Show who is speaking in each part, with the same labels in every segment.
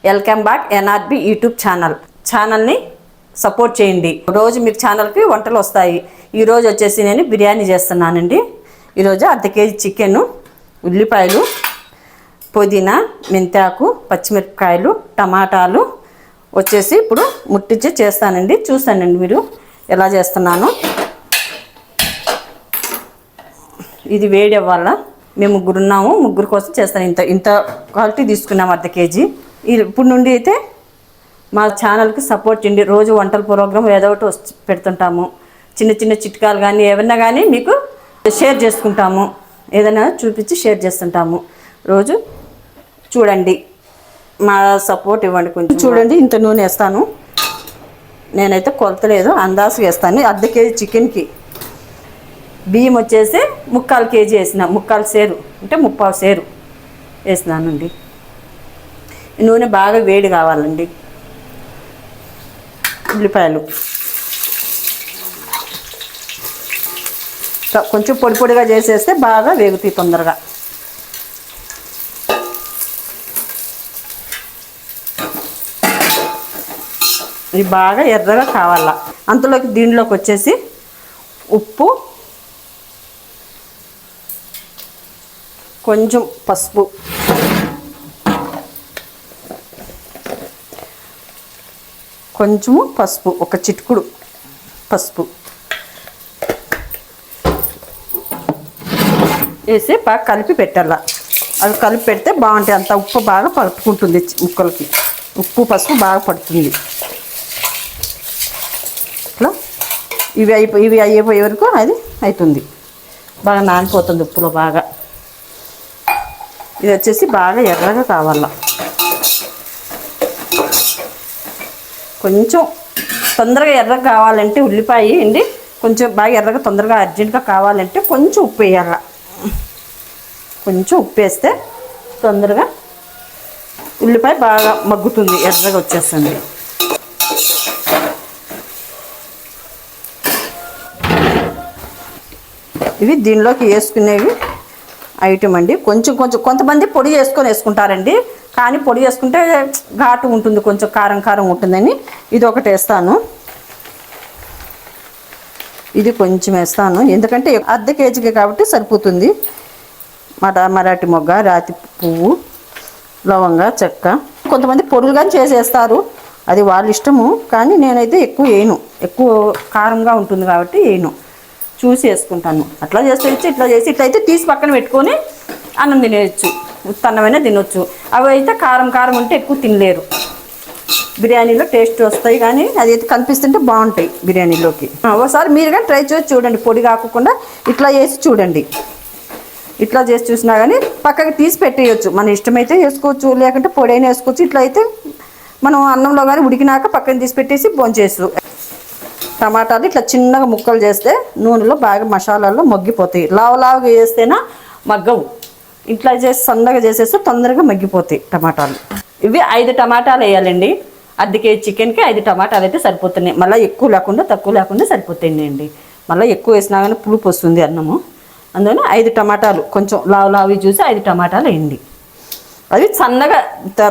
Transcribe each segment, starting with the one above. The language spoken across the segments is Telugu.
Speaker 1: వెల్కమ్ బ్యాక్ ఎన్ఆర్బి యూట్యూబ్ ఛానల్ని సపోర్ట్ చేయండి. రోజు మీకు ఛానల్కి వంటలు వస్తాయి. ఈరోజు వచ్చేసి నేను బిర్యానీ చేస్తున్నానండి. ఈరోజు అర్ధ కేజీ చికెను, ఉల్లిపాయలు, పుదీనా, మెంతాకు, పచ్చిమిరపకాయలు, టమాటాలు వచ్చేసి ఇప్పుడు ముట్టించి చేస్తానండి. చూస్తానండి మీరు ఎలా చేస్తున్నాను. ఇది వేడి అవ్వాల. మేము ముగ్గురు ఉన్నాము, ముగ్గురు కోసం చేస్తాను. ఇంత క్వాలిటీ తీసుకున్నాము అర్ధ కేజీ. ఇప్పుడు నుండి అయితే మా ఛానల్కి సపోర్ట్ చేయండి. రోజు వంటల ప్రోగ్రాం ఏదో ఒకటి పెడుతుంటాము. చిన్న చిన్న చిట్కాలు కానీ ఏమన్నా కానీ మీకు షేర్ చేసుకుంటాము. ఏదైనా చూపించి షేర్ చేస్తుంటాము. రోజు చూడండి, మా సపోర్ట్ ఇవ్వండి. కొంచెం చూడండి, ఇంత నూనె వేస్తాను. నేనైతే కొలతలేదు, అందాజు వేస్తాను. అర్ధ కేజీ చికెన్కి బియ్యం వచ్చేసి 3/4 కేజీ వేసిన, 3/4 సేరు అంటే 3/4 సేరు వేసినానండి. నూనె బాగా వేడి కావాలండి. ఉల్లిపాయలు కొంచెం పొడి పొడిగా చేసేస్తే బాగా వేగుతాయి తొందరగా. ఇది బాగా ఎర్రగా కావాల. అంతలోకి దీనిలోకి వచ్చేసి ఉప్పు, కొంచెం పసుపు, కొంచెము పసుపు, ఒక చిటికుడు పసుపు వేసి బాగా కలిపి పెట్టాల. అది కలిపి పెడితే బాగుంటాయి. అంత ఉప్పు బాగా పట్టుకుంటుంది ముక్కలకి. ఉప్పు పసుపు బాగా పడుతుంది. ఇట్లా ఇవి అయిపోయే వరకు అది అవుతుంది. బాగా నానిపోతుంది ఉప్పులో బాగా. ఇది వచ్చేసి బాగా ఎర్రగా కావాల. కొంచెం తొందరగా ఎర్రగా కావాలంటే ఉల్లిపాయ అండి కొంచెం బాగా ఎర్రగా తొందరగా అర్జెంట్గా కావాలంటే కొంచెం ఉప్పు వేయాల. కొంచెం ఉప్పు వేస్తే తొందరగా ఉల్లిపాయ బాగా మగ్గుతుంది, ఎర్రగా వచ్చేస్తుంది. ఇవి దీనిలోకి వేసుకునేవి ఐటమ్ అండి. కొంచెం కొంతమంది పొడి చేసుకొని వేసుకుంటారండి. కానీ పొడి చేసుకుంటే ఘాటు ఉంటుంది, కొంచెం కారం కారం ఉంటుందని ఇది ఒకటి వేస్తాను. ఇది కొంచెం వేస్తాను, ఎందుకంటే అర్ధ కేజీకి కాబట్టి సరిపోతుంది. మరాఠీ మొగ్గ, రాతి పువ్వు, లవంగ, చెక్క. కొంతమంది పొడులుగా చేసేస్తారు, అది వాళ్ళ ఇష్టము. కానీ నేనైతే ఎక్కువ వేయను, ఎక్కువ కారంగా ఉంటుంది కాబట్టి వేయను. చూసి వేసుకుంటాను. అట్లా చేస్తే ఇట్లా చేసి ఇట్లయితే తీసి పక్కన పెట్టుకొని అన్నం తినేయచ్చు, ఉత్తన్నమైనా తినొచ్చు. అవి అయితే కారం కారం ఉంటే ఎక్కువ తినలేరు. బిర్యానీలో టేస్ట్ వస్తాయి, కానీ అది అయితే కనిపిస్తుంటే బాగుంటాయి బిర్యానీలోకి. ఒకసారి మీరు కానీ ట్రై చేసి చూడండి. పొడి కాకుండా ఇట్లా చేసి చూడండి. ఇట్లా చేసి చూసినా కానీ పక్కకి తీసి పెట్టేయచ్చు. మన ఇష్టమైతే వేసుకోవచ్చు, లేకుంటే పొడి అయినా వేసుకోవచ్చు. ఇట్లా అయితే మనం అన్నంలో కానీ ఉడికినాక పక్కన తీసి పెట్టేసి భోంచేసు. టమాటాలు ఇట్లా చిన్నగా ముక్కలు చేస్తే నూనెలో బాగా మసాలాల్లో మగ్గిపోతాయి. లావుగా చేస్తేనా మగ్గవు. ఇట్లా చేసి సన్నగా చేసేస్తే తొందరగా మగ్గిపోతాయి టమాటాలు. ఇవి 5 టమాటాలు వేయాలండి. అర్ధ కేజీ చికెన్కి 5 టమాటాలు అయితే సరిపోతున్నాయి. మళ్ళీ ఎక్కువ లేకుండా తక్కువ లేకుండా సరిపోతాయండి. మళ్ళీ ఎక్కువ వేసినా కానీ పులుపు వస్తుంది అన్నము. అందువల్ల 5 టమాటాలు, కొంచెం లావు చూసి 5 టమాటాలు వేయండి. అవి సన్నగా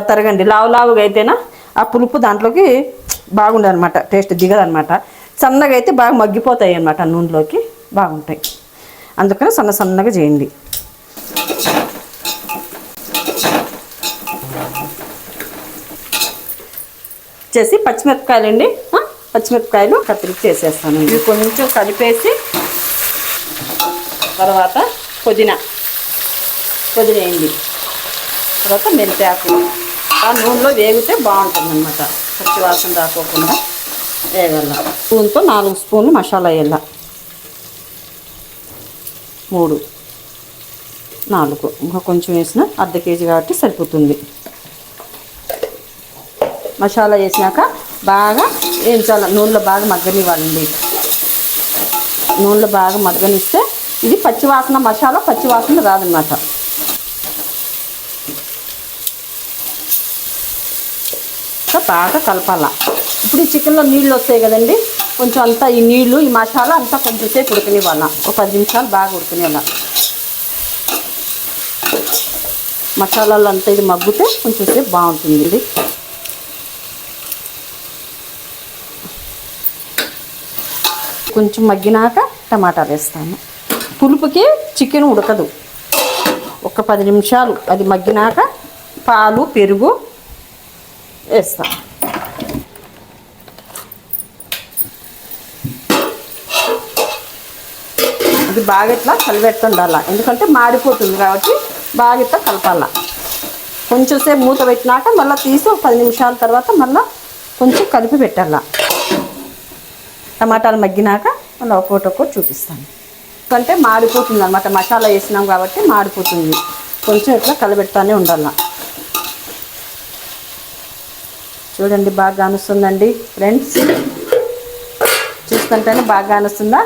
Speaker 1: తరగండి. లావుగా అయితేనా ఆ పులుపు దాంట్లోకి బాగుండదన్నమాట, టేస్ట్ దిగదనమాట. సన్నగా అయితే బాగా మగ్గిపోతాయి అన్నమాట, నూనెలోకి బాగుంటాయి. అందుకని సన్నగా చేయండి. చేసి పచ్చిమిరపకాయలు అండి, పచ్చిమిరపకాయలు కత్తిరించి వేసేస్తాను. ఇవి కొంచెం కలిపేసి తర్వాత పుదీనా వేయండి. తర్వాత మెంతాకు ఆ నూనెలో వేగితే బాగుంటుంది అన్నమాట. పచ్చి వాసన రాకోకుండా వేయాల. స్పూన్తో 4 స్పూన్లు మసాలా వేయాల. 3, 4 ఇంకా కొంచెం వేసిన అర్ధ కేజీ కాబట్టి సరిపోతుంది. మసాలా వేసినాక బాగా వేయించాలి. నూనెలో బాగా మగ్గనివ్వాలండి. నూనెలో బాగా మగ్గనిస్తే ఇది పచ్చివాసన, మసాలా పచ్చివాసన రాదనమాట. బాగా కలపాల. ఇప్పుడు ఈ చికెన్లో నీళ్ళు వస్తాయి కదండి, కొంచెం అంతా ఈ నీళ్ళు ఈ మసాలా అంతా కొంచెం సేపు ఉడకనివ్వాల. ఒక 10 నిమిషాలు బాగా ఉడకనివ్వాల. మసాలాలు అంతా ఇది మగ్గితే కొంచెం సేపు బాగుంటుంది. కొంచెం మగ్గినాక టమాటాలు వేస్తాను. పులుపుకి చికెన్ ఉడకదు. ఒక 10 నిమిషాలు అది మగ్గినాక పాలు పెరుగు వేస్తాను. అది బాగా ఇట్లా కలిపెట్టుండాల, ఎందుకంటే మాడిపోతుంది కాబట్టి బాగా ఇట్లా కలపాల. కొంచెం సేపు మూత పెట్టినాక మళ్ళీ తీసి ఒక 10 నిమిషాల తర్వాత మళ్ళీ కొంచెం కలిపి పెట్టాల. టమాటాలు మగ్గినాక మళ్ళీ ఒక్కొక్కటి చూపిస్తాను. ఎందుకంటే మాడిపోతుంది అన్నమాట, మసాలా వేసినాం కాబట్టి మాడిపోతుంది. కొంచెం ఇట్లా కలిపెడతానే ఉండాల. చూడండి బాగా కానుస్తుందండి ఫ్రెండ్స్, చూస్తుంటేనే బాగా కానుస్తుందా.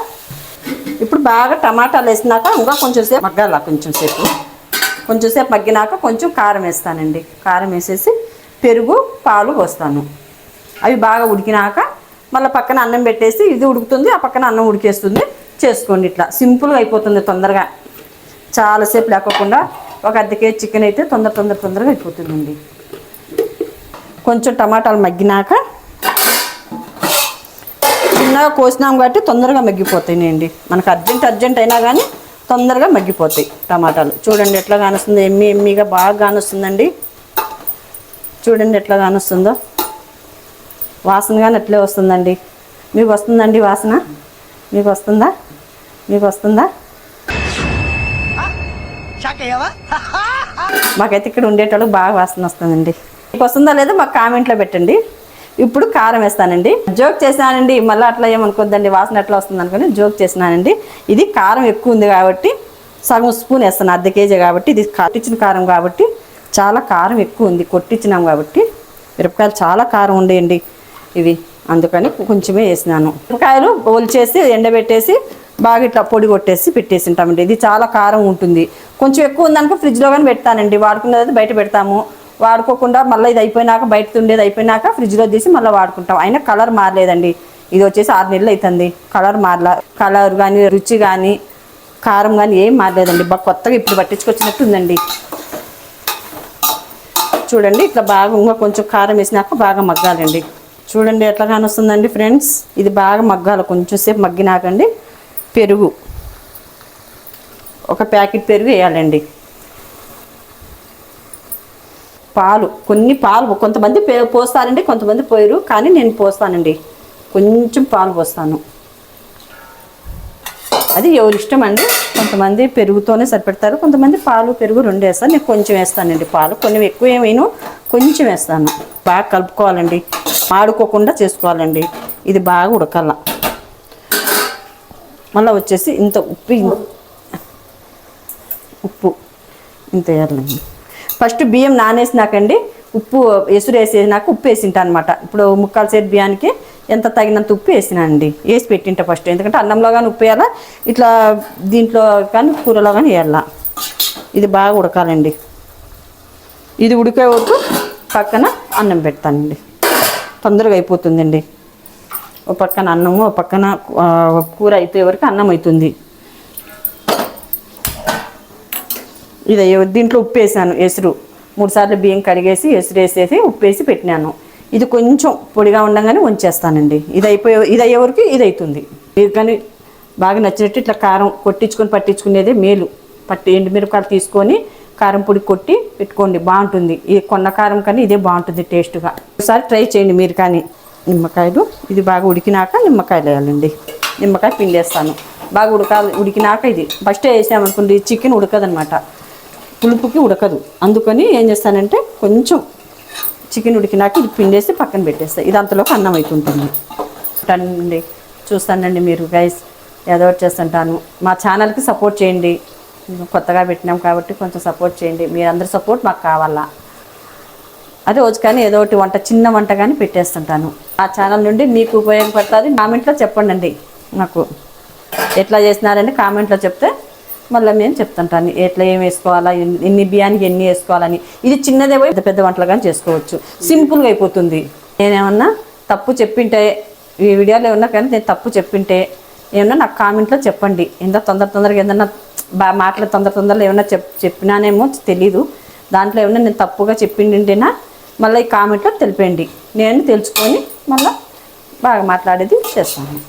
Speaker 1: ఇప్పుడు బాగా టమాటాలు వేసినాక ఇంకా కొంచెం సేపు మగ్గాల. కొంచెం సేపు మగ్గినాక కొంచెం కారం వేస్తానండి. కారం వేసేసి పెరుగు పాలు పోస్తాను. అవి బాగా ఉడికినాక మళ్ళీ పక్కన అన్నం పెట్టేసి ఇది ఉడుకుతుంది, ఆ పక్కన అన్నం ఉడికేస్తుంది. చేసుకోండి, ఇట్లా సింపుల్గా అయిపోతుంది తొందరగా. చాలాసేపు లేకుండా ఒక అర్ధ కేజీ చికెన్ అయితే తొందరగా అయిపోతుందండి. కొంచెం టమాటాలు మగ్గినాక చిన్నగా కోసినాం కాబట్టి తొందరగా మగ్గిపోతాయండి. మనకు అర్జెంట్ అయినా కానీ తొందరగా మగ్గిపోతాయి టమాటాలు. చూడండి ఎట్లా కానొస్తుంది, ఎమ్మిగా బాగా కానొస్తుందండి. చూడండి ఎట్లా కానొస్తుందో, వాసన కానీ అట్లే వస్తుందండి. మీకు వస్తుందండి వాసన? మీకు వస్తుందా? మాకైతే ఇక్కడ ఉండేటోళ్ళకి బాగా వాసన వస్తుందండి. మీకు వస్తుందా లేదా మాకు కామెంట్లో పెట్టండి. ఇప్పుడు కారం వేస్తానండి. జోక్ చేసినానండి, మళ్ళీ అట్లా ఏమనుకోద్దండి, వాసన ఎట్లా వస్తుంది అనుకుని జోక్ చేసినానండి. ఇది కారం ఎక్కువ ఉంది కాబట్టి సగం స్పూన్ వేస్తాను. అర్ధ కేజీ కాబట్టి ఇది కొట్టించిన కారం కాబట్టి చాలా కారం ఎక్కువ ఉంది. కొట్టించినాం కాబట్టి మిరపకాయలు చాలా కారం ఉండేయండి ఇవి, అందుకని కొంచెమే వేసినాను. మిరపకాయలు ఒలిచేసి ఎండబెట్టేసి బాగా ఇట్లా పొడి కొట్టేసి పెట్టేసి ఉంటామండి. ఇది చాలా కారం ఉంటుంది. కొంచెం ఎక్కువ ఉందనుకో ఫ్రిడ్జ్లో కానీ పెడతానండి. వాడుకునేది బయట పెడతాము, వాడుకోకుండా మళ్ళీ ఇది అయిపోయినాక బయట ఉండేది అయిపోయినాక ఫ్రిడ్జ్లో తీసి మళ్ళీ వాడుకుంటాం. అయినా కలర్ మారలేదండి. ఇది వచ్చేసి 6 నెలలు అవుతుంది. కలర్ మారలా, కలర్ కానీ రుచి కానీ కారం కానీ ఏం మారలేదండి. బాగా కొత్తగా ఇప్పుడు పట్టించుకొచ్చినట్టు ఉందండి. చూడండి ఇట్లా బాగా ఇంకా కొంచెం కారం వేసినాక బాగా మగ్గాలండి. చూడండి ఎట్లా కానొస్తుందండి ఫ్రెండ్స్. ఇది బాగా మగ్గాలి. కొంచెం సేపు మగ్గినాకండి పెరుగు, ఒక ప్యాకెట్ పెరుగు వేయాలండి. పాలు, కొన్ని పాలు కొంతమంది పోస్తారండి, కొంతమంది పోయరు, కానీ నేను పోస్తానండి. కొంచెం పాలు పోస్తాను, అది ఎవరి ఇష్టం అండి. కొంతమంది పెరుగుతోనే సరిపెడతారు, కొంతమంది పాలు పెరుగు 2 వేస్తాను. నేను కొంచెం వేస్తానండి పాలు, కొన్ని ఎక్కువ ఏమైనా కొంచెం వేస్తాను. బాగా కలుపుకోవాలండి, మాడుకోకుండా చేసుకోవాలండి. ఇది బాగా ఉడకాల. మళ్ళీ వచ్చేసి ఇంత ఉప్పు ఇంత వేయాలండి. ఫస్ట్ బియ్యం నానేసినాకండి ఉప్పు ఎసురు వేసేసినాక ఉప్పు వేసింటా అనమాట. ఇప్పుడు 3/4 సేరు బియ్యానికి ఎంత తగినంత ఉప్పు వేసినానండి. వేసి పెట్టింటా ఫస్ట్, ఎందుకంటే అన్నంలో కానీ ఉప్పు వేయాలా, ఇట్లా దీంట్లో కానీ కూరలో కానీ వేయాలా. ఇది బాగా ఉడకాలండి. ఇది ఉడికే వరకు పక్కన అన్నం పెడతానండి, తొందరగా అయిపోతుందండి. ఒక పక్కన అన్నము, ఒక పక్కన కూర అయిపోయే వరకు అన్నం అవుతుంది. ఇది దీంట్లో ఉప్పు వేసాను, ఎసురు 3 సార్లు బియ్యం కడిగేసి ఎసురు వేసేసి ఉప్పు వేసి పెట్టినాను. ఇది కొంచెం పొడిగా ఉండగానే ఉంచేస్తానండి. ఇది అయ్యే వరకు ఇది అవుతుంది. మీరు కానీ బాగా నచ్చినట్టు ఇట్లా కారం పట్టించుకునేదే మేలు. ఎండుమిరపకాయలు తీసుకొని కారం పొడి కొట్టి పెట్టుకోండి, బాగుంటుంది. ఇది కొన్న కారం కానీ ఇదే బాగుంటుంది టేస్ట్గా. ఒకసారి ట్రై చేయండి మీరు కానీ. నిమ్మకాయలు, ఇది బాగా ఉడికినాక నిమ్మకాయలు వేయాలండి. నిమ్మకాయ పిండేస్తాను. బాగా ఉడికినాక ఇది ఫస్ట్ వేసామనుకోండి చికెన్ ఉడకదనమాట, పులుపుకి ఉడకదు. అందుకని ఏం చేస్తానంటే కొంచెం చికెన్ ఉడికినాక ఇది పిండేసి పక్కన పెట్టేస్తాను. ఇది అంతలోకి అన్నం అవుతుంటుంది అండి. చూస్తానండి మీరు గైస్, ఏదో ఒకటి చేస్తుంటాను. మా ఛానల్కి సపోర్ట్ చేయండి, కొత్తగా పెట్టినాం కాబట్టి కొంచెం సపోర్ట్ చేయండి. మీరందరూ సపోర్ట్ మాకు కావాలా. అదే రోజు కానీ ఏదో ఒకటి చిన్న వంట కానీ పెట్టేస్తుంటాను. ఆ ఛానల్ నుండి మీకు ఉపయోగపడుతుంది. కామెంట్లో చెప్పండి అండి, నాకు ఎట్లా చేసినారని కామెంట్లో చెప్తే మళ్ళీ మేము చెప్తుంటాను ఎట్లా ఏం వేసుకోవాలా, ఎన్ని బియ్యానికి ఎన్ని వేసుకోవాలని. ఇది చిన్నదే పోయి పెద్ద వంటలు కానీ చేసుకోవచ్చు, సింపుల్గా అయిపోతుంది. నేనేమన్నా తప్పు చెప్పింటే ఈ వీడియోలో ఏమన్నా కానీ నేను తప్పు చెప్పింటే ఏమన్నా నాకు కామెంట్లో చెప్పండి. ఎంత తొందరగా ఏదన్నా మాటలు తొందరలో ఏమన్నా చెప్పినానేమో తెలీదు. దాంట్లో ఏమన్నా నేను తప్పుగా చెప్పిండింటేనా మళ్ళీ ఈ కామెంట్లో తెలిపండి. నేను తెలుసుకొని మళ్ళీ బాగా మాట్లాడేది చేస్తాను.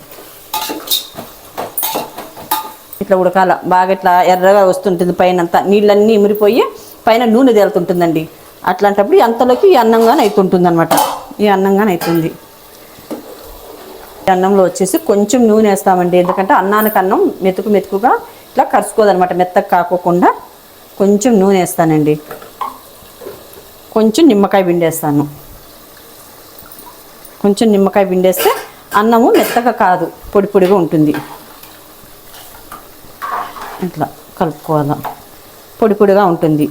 Speaker 1: ఇట్లా ఉడకాల బాగా ఇట్లా ఎర్రగా వస్తుంటుంది పైన అంతా నీళ్ళన్నీ ఇమిరిపోయి పైన నూనె తేలుతుంటుందండి. అట్లాంటప్పుడు అంతలోకి ఈ అన్నంగానే అవుతుంటుంది అనమాట. ఈ అన్నంగానే అవుతుంది. అన్నంలో వచ్చేసి కొంచెం నూనె వేస్తామండి, ఎందుకంటే అన్నానికి అన్నం మెతుకుగా ఇట్లా కరుసుకోదనమాట. మెత్తగా కాకోకుండా కొంచెం నూనె వేస్తానండి. కొంచెం నిమ్మకాయ పిండేస్తాను. కొంచెం నిమ్మకాయ పిండేస్తే అన్నము మెత్తగా కాదు, పొడి పొడిగా ఉంటుంది. ఇట్లా కలుపుకోవాలి, పొడి పొడిగా ఉంటుంది.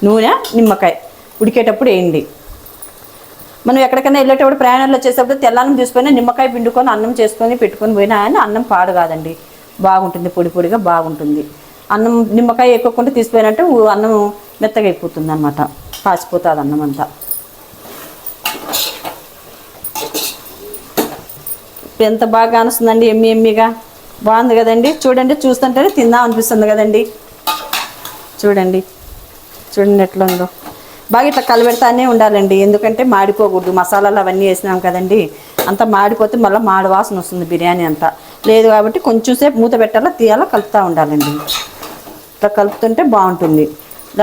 Speaker 1: నూనె నిమ్మకాయ ఉడికేటప్పుడు వేయండి. మనం ఎక్కడికైనా వెళ్ళేటప్పుడు ప్రయాణంలో చేసేటప్పుడు తెల్లానం తీసుకొని నిమ్మకాయ పిండుకొని అన్నం చేసుకొని పెట్టుకొని పోయినా కానీ అన్నం పాడు కాదండి, బాగుంటుంది, పొడి పొడిగా బాగుంటుంది. అన్నం నిమ్మకాయ ఎక్కువకుండా తీసిపోయినట్టు అన్నం మెత్తగా అయిపోతుంది అనమాట, పాసిపోతుంది అన్నం అంతా. ఎంత బాగా కానుస్తుందండి, ఎమ్మిగా బాగుంది కదండి. చూడండి, చూస్తుంటేనే తిందాం అనిపిస్తుంది కదండి. చూడండి ఎట్లా ఉందో. బాగా ఇట్లా కలబెడతానే ఉండాలండి, ఎందుకంటే మాడిపోకూడదు. మసాలాలు అవన్నీ వేసినాం కదండి, అంతా మాడిపోతే మళ్ళీ మాడి వాసన వస్తుంది బిర్యానీ అంతా. లేదు కాబట్టి కొంచెం సేపు మూత పెట్టాలా, తీయాలా, కలుపుతూ ఉండాలండి. ఇట్లా కలుపుతుంటే బాగుంటుంది.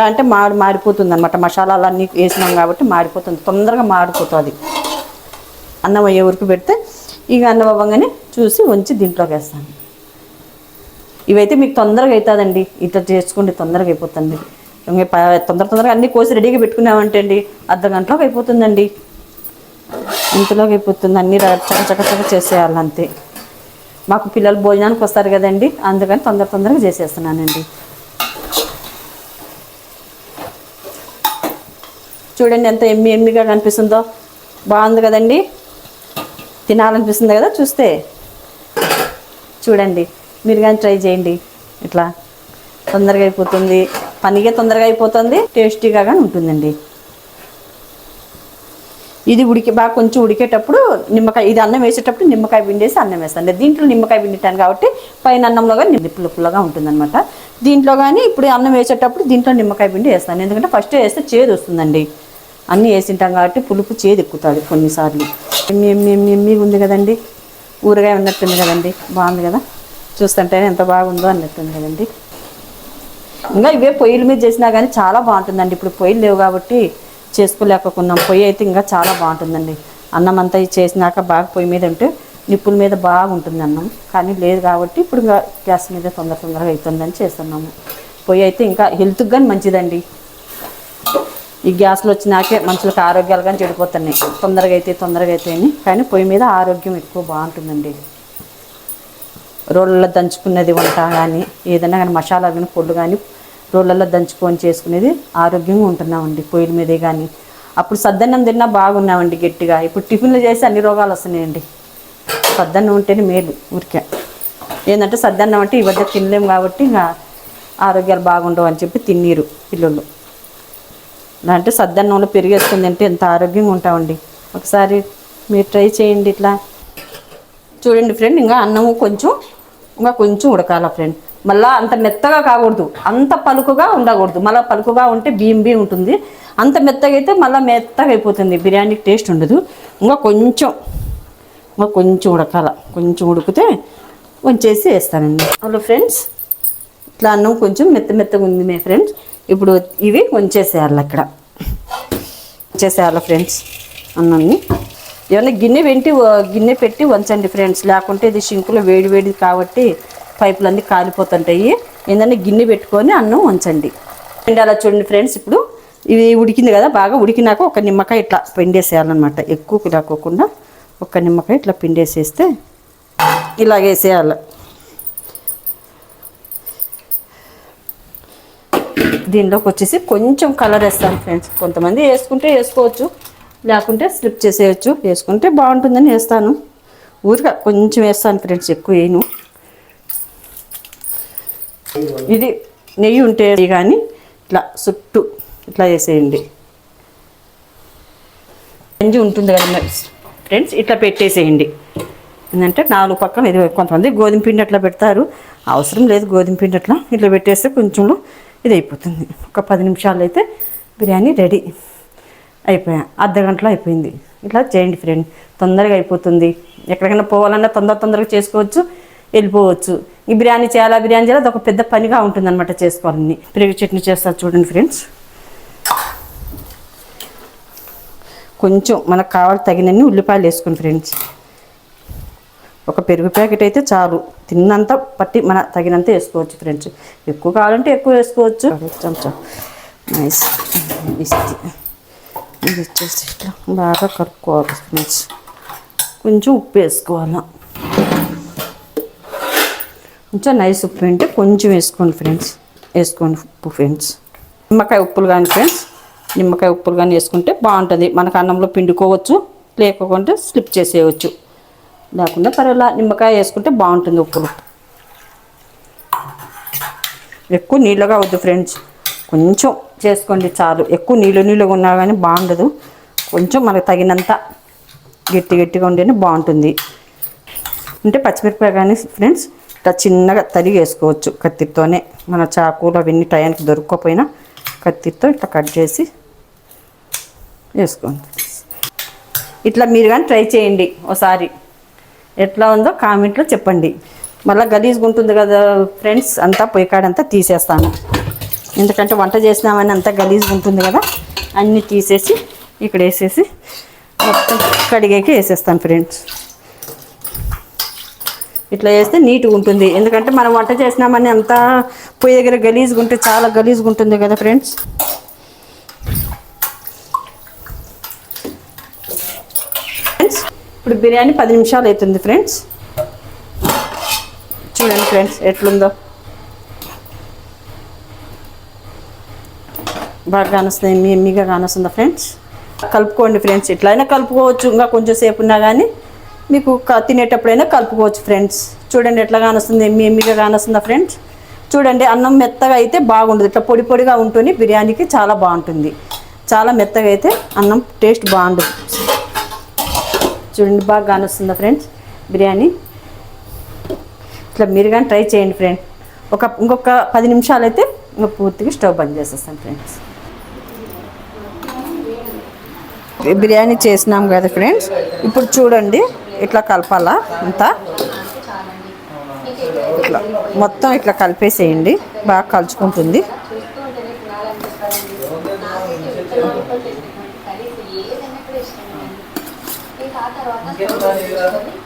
Speaker 1: అంటే మాడిపోతుంది అనమాట. మసాలాలు అన్నీ వేసినాం కాబట్టి మాడిపోతుంది, తొందరగా మాడిపోతుంది. అన్నం అయ్యే వరకు పెడితే ఇక అన్నం అవ్వగానే చూసి ఉంచి దీంట్లోకి వేస్తాను. ఇవైతే మీకు తొందరగా అవుతుందండి, ఇట్లా చేసుకోండి, తొందరగా అయిపోతుంది. తొందరగా అన్నీ కోసి రెడీగా పెట్టుకున్నామంటే అండి అర్ధగంటలోకి అయిపోతుందండి. ఇంతలోకి అయిపోతుంది, అన్నీ చకచక చేసేయాలి అంతే. మాకు పిల్లలు భోజనానికి వస్తారు కదండి, అందుకని తొందరగా చేసేస్తున్నానండి. చూడండి ఎంత ఎమ్మిగా కనిపిస్తుందో, బాగుంది కదండి. తినాలనిపిస్తుంది కదా చూస్తే. చూడండి, మీరు కానీ ట్రై చేయండి. ఇట్లా తొందరగా అయిపోతుంది, పనిగా తొందరగా అయిపోతుంది, టేస్టీగా కానీ ఉంటుందండి. ఇది బాగా కొంచెం ఉడికేటప్పుడు నిమ్మకాయ, ఇది అన్నం వేసేటప్పుడు నిమ్మకాయ పిండేసి అన్నం వేస్తాను. దీంట్లో నిమ్మకాయ పిండిటాను కాబట్టి పైన అన్నంలో కానీ పుల్లగా ఉంటుందన్నమాట. దీంట్లో కానీ ఇప్పుడు అన్నం వేసేటప్పుడు దీంట్లో నిమ్మకాయ పిండి వేస్తాను, ఎందుకంటే ఫస్ట్ వేస్తే చేదు వస్తుందండి. అన్నీ వేసింటాం కాబట్టి పులుపు చేదు ఎక్కుతుంది కొన్నిసార్లు. ఎమ్మి ఉంది కదండి, ఊరగాయ ఉన్నట్టుంది కదండి, బాగుంది కదా. చూస్తుంటేనే ఎంత బాగుందో అన్నట్టుంది కదండి. ఇంకా ఇవే పొయ్యిల మీద చేసినా కానీ చాలా బాగుంటుందండి. ఇప్పుడు పొయ్యిలు లేవు కాబట్టి చేసుకోలేకపోతున్నాం. పొయ్యి అయితే ఇంకా చాలా బాగుంటుందండి. అన్నం అంతా చేసినాక బాగా పొయ్యి మీద ఉంటే నిప్పుల మీద బాగుంటుంది అన్నం, కానీ లేదు కాబట్టి ఇప్పుడు ఇంకా గ్యాస్ మీద తొందరగా అవుతుందని చేస్తున్నాము. పొయ్యి అయితే ఇంకా హెల్త్కి కానీ మంచిదండి. ఈ గ్యాస్లో వచ్చినాకే మనుషులకు ఆరోగ్యాలు కానీ చెడిపోతున్నాయి, తొందరగా అయితే అని. కానీ పొయ్యి మీద ఆరోగ్యం ఎక్కువ బాగుంటుందండి. రోళ్ళల్లో దంచుకునేది వంట కానీ ఏదైనా కానీ మసాలా కానీ పొళ్ళు కానీ రోళ్ళల్లో దంచుకొని చేసుకునేది ఆరోగ్యంగా ఉంటున్నామండి పొయ్యిల మీదే. కానీ అప్పుడు సద్దన్నం తిన్నా బాగున్నామండి గట్టిగా. ఇప్పుడు టిఫిన్లు చేసి అన్ని రోగాలు వస్తున్నాయండి. సద్దన్నం ఉంటేనే మేలు. ఊరికే ఏంటంటే సద్దన్నం అంటే ఈ వద్ద తినలేము కాబట్టి ఇంకా ఆరోగ్యాలు బాగుండవు అని చెప్పి తిన్నీరు పిల్లలు. అంటే సద్దన్నంలో పెరిగేసుకుంది అంటే ఎంత ఆరోగ్యంగా ఉంటామండి. ఒకసారి మీరు ట్రై చేయండి ఇట్లా. చూడండి ఫ్రెండ్, ఇంకా అన్నము ఇంకా కొంచెం ఉడకాల ఫ్రెండ్. మళ్ళీ అంత మెత్తగా కాకూడదు, అంత పలుకుగా ఉండకూడదు. మళ్ళీ పలుకుగా ఉంటే బియ్యం ఉంటుంది, అంత మెత్తగా అయితే మళ్ళీ మెత్తగా అయిపోతుంది, బిర్యానీకి టేస్ట్ ఉండదు. ఇంకా కొంచెం ఉడకాల. కొంచెం ఉడికితే వంచేసి వేస్తానండి. హలో ఫ్రెండ్స్, ఇట్లా అన్నం కొంచెం మెత్తగా ఉంది మే ఫ్రెండ్స్. ఇప్పుడు ఇవి వంచేసేయాలి, అక్కడ వంచేసేయాలి ఫ్రెండ్స్ అన్నాన్ని. ఏమన్నా గిన్నె పెట్టి వంచండి ఫ్రెండ్స్, లేకుంటే ఇది షింకులో వేడి కాబట్టి పైపులన్నీ కాలిపోతుంటాయి. ఏంటంటే గిన్నె పెట్టుకొని అన్నం వంచండి. అలా చూడండి ఫ్రెండ్స్, ఇప్పుడు ఇది ఉడికింది కదా, బాగా ఉడికినాక ఒక నిమ్మకాయ ఇట్లా పిండేసేయాలన్నమాట. ఎక్కువ లేకోకుండా ఒక నిమ్మకాయ ఇట్లా పిండేసేస్తే ఇలాగేసేయాలి. దీనిలోకి వచ్చేసి కొంచెం కలర్ వేస్తాను ఫ్రెండ్స్. కొంతమంది వేసుకుంటే వేసుకోవచ్చు, లేకుంటే స్లిప్ చేసేయచ్చు. వేసుకుంటే బాగుంటుందని వేస్తాను, ఊరిగా కొంచెం వేస్తాను ఫ్రెండ్స్, ఎక్కువ వేయను. ఇది నెయ్యి ఉంటే కానీ ఇట్లా చుట్టూ ఇట్లా వేసేయండి. గంజి ఉంటుంది కదా ఫ్రెండ్స్, ఇట్లా పెట్టేసేయండి. ఏంటంటే 4 పక్కన ఇది. కొంతమంది గోధుమ పిండి అట్లా పెడతారు, అవసరం లేదు. గోధుమ పిండి ఇట్లా పెట్టేస్తే కొంచెంలో ఇది అయిపోతుంది. ఒక 10 నిమిషాలు అయితే బిర్యానీ రెడీ అయిపోయా. అర్ధగంటలో అయిపోయింది. ఇట్లా చేయండి ఫ్రెండ్, తొందరగా అయిపోతుంది. ఎక్కడికైనా పోవాలన్నా తొందరగా చేసుకోవచ్చు. వెళ్ళిపోవచ్చు. ఈ బిర్యానీ చేయాలా అది ఒక పెద్ద పనిగా ఉంటుంది అనమాట చేసుకోవాలని. పెరుగు చట్నీ చేస్తారు చూడండి ఫ్రెండ్స్. కొంచెం మనకు కావాలి తగినన్ని ఉల్లిపాయలు వేసుకోండి ఫ్రెండ్స్. ఒక పెరుగు ప్యాకెట్ అయితే చాలు, తిన్నంత పట్టి మన తగినంత వేసుకోవచ్చు ఫ్రెండ్స్. ఎక్కువ కావాలంటే ఎక్కువ వేసుకోవచ్చు. చెంచా నైస్ ఇది వచ్చేసి ఇట్లా బాగా కలుపుకోవాలి ఫ్రెండ్స్. కొంచెం ఉప్పు వేసుకోవాలి, కొంచెం నైస్ ఉప్పు అంటే కొంచెం వేసుకోండి ఫ్రెండ్స్. వేసుకోండి ఉప్పు ఫ్రెండ్స్. నిమ్మకాయ ఉప్పులు కానీ ఫ్రెండ్స్, నిమ్మకాయ ఉప్పులు కానీ వేసుకుంటే బాగుంటుంది. మనకు అన్నంలో పిండుకోవచ్చు, లేకపోతే స్లిప్ చేసేయచ్చు. లేకుండా పర్వాలా నిమ్మకాయ వేసుకుంటే బాగుంటుంది. ఉప్పులు ఎక్కువ నీళ్ళగా వద్దు ఫ్రెండ్స్, కొంచెం చేసుకోండి చాలు. ఎక్కువ నీళ్ళుగా ఉన్నా కానీ బాగుండదు. కొంచెం మనకు తగినంత గట్టిగా ఉంటేనే బాగుంటుంది. అంటే పచ్చిమిరపకాయ కానీ ఫ్రెండ్స్ ఇట్లా చిన్నగా తరిగి వేసుకోవచ్చు కత్తితోనే. మన చాకులు అవన్నీ టయానికి దొరకకపోయినా కత్తితో ఇట్లా కట్ చేసి వేసుకోండి. ఇట్లా మీరు కానీ ట్రై చేయండి ఒకసారి. ఎట్లా ఉందో కామెంట్లో చెప్పండి. మళ్ళీ గలీజ్గా ఉంటుంది కదా ఫ్రెండ్స్, అంతా పొయ్యి కాడంతా తీసేస్తాను. ఎందుకంటే వంట చేసినామని అంతా గలీజ్గా ఉంటుంది కదా, అన్నీ తీసేసి ఇక్కడ వేసేసి మొత్తం కడిగేకి వేసేస్తాను ఫ్రెండ్స్. ఇట్లా వేస్తే నీట్గా ఉంటుంది. ఎందుకంటే మనం వంట చేసినామని అంతా పొయ్యి దగ్గర గలీజ్గా ఉంటే చాలా గలీజ్గా ఉంటుంది కదా ఫ్రెండ్స్. ఇప్పుడు బిర్యానీ 10 నిమిషాలు అవుతుంది ఫ్రెండ్స్. చూడండి ఫ్రెండ్స్ ఎట్లుందో, బాగా కానొస్తుంది, ఎమ్మిగా కానొస్తుందా ఫ్రెండ్స్. కలుపుకోండి ఫ్రెండ్స్. ఎట్లయినా కలుపుకోవచ్చు, ఇంకా కొంచెం సేపు ఉన్నా కానీ మీకు తినేటప్పుడైనా కలుపుకోవచ్చు ఫ్రెండ్స్. చూడండి ఎట్లా కానొస్తుంది, ఎమ్మిగా కానొస్తుందా ఫ్రెండ్స్. చూడండి అన్నం మెత్తగా అయితే బాగుండదు, ఇట్లా పొడి పొడిగా ఉంటుంది బిర్యానీకి చాలా బాగుంటుంది. చాలా మెత్తగా అయితే అన్నం టేస్ట్ బాగుండదు. చూడండి బాగా కానొస్తుందా ఫ్రెండ్స్ బిర్యానీ. ఇట్లా మీరు కానీ ట్రై చేయండి ఫ్రెండ్. ఇంకొక 10 నిమిషాలు అయితే ఇంకా పూర్తిగా స్టవ్ బంద్ చేసేస్తాను ఫ్రెండ్స్. బిర్యానీ చేసినాం కదా ఫ్రెండ్స్. ఇప్పుడు చూడండి ఇట్లా కలపాలా అంతా, ఇట్లా మొత్తం ఇట్లా కలిపేసేయండి, బాగా కలుచుకుంటుంది.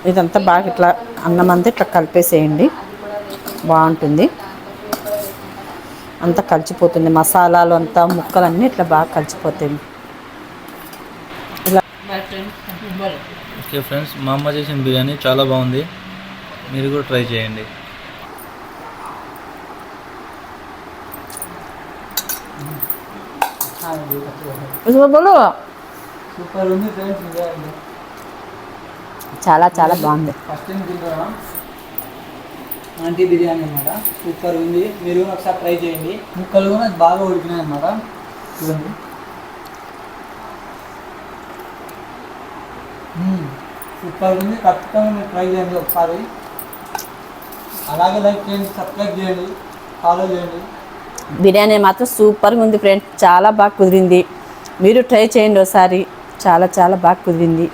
Speaker 1: ఇదంతా బాగా ఇట్లా అన్నం అంతా ఇట్లా కలిపేసేయండి, బాగుంటుంది. అంతా కలిసిపోతుంది, మసాలాలు అంతా ముక్కలన్నీ ఇట్లా బాగా కలిసిపోతాయి. ఇలా
Speaker 2: ఓకే ఫ్రెండ్స్, మా అమ్మ చేసిన బిర్యానీ చాలా బాగుంది, మీరు కూడా ట్రై చేయండి. సూపర్ ఉంది ఫ్రెండ్స్,
Speaker 1: చాలా చాలా బాగుంది.
Speaker 2: ఫస్ట్ టైం తింటున్నా ఆంటీ బిర్యానీ అన్నమాట. సూపర్ ఉంది, మీరు ఒకసారి ట్రై చేయండి. ముక్కలు కూడా బాగా ఉడికినాయి అన్నమాట. చూడండి సూపర్ ఉంది, ఖచ్చితంగా మీరు ట్రై చేయండి ఒకసారి. అలాగే లైక్ చేయండి, సబ్స్క్రైబ్ చేయండి, ఫాలో చేయండి.
Speaker 1: బిర్యానీ మాత్రం సూపర్గా ఉంది ఫ్రెండ్స్, చాలా బాగా కుదిరింది. మీరు ట్రై చేయండి ఒకసారి, చాలా చాలా బాగా కుదిరింది.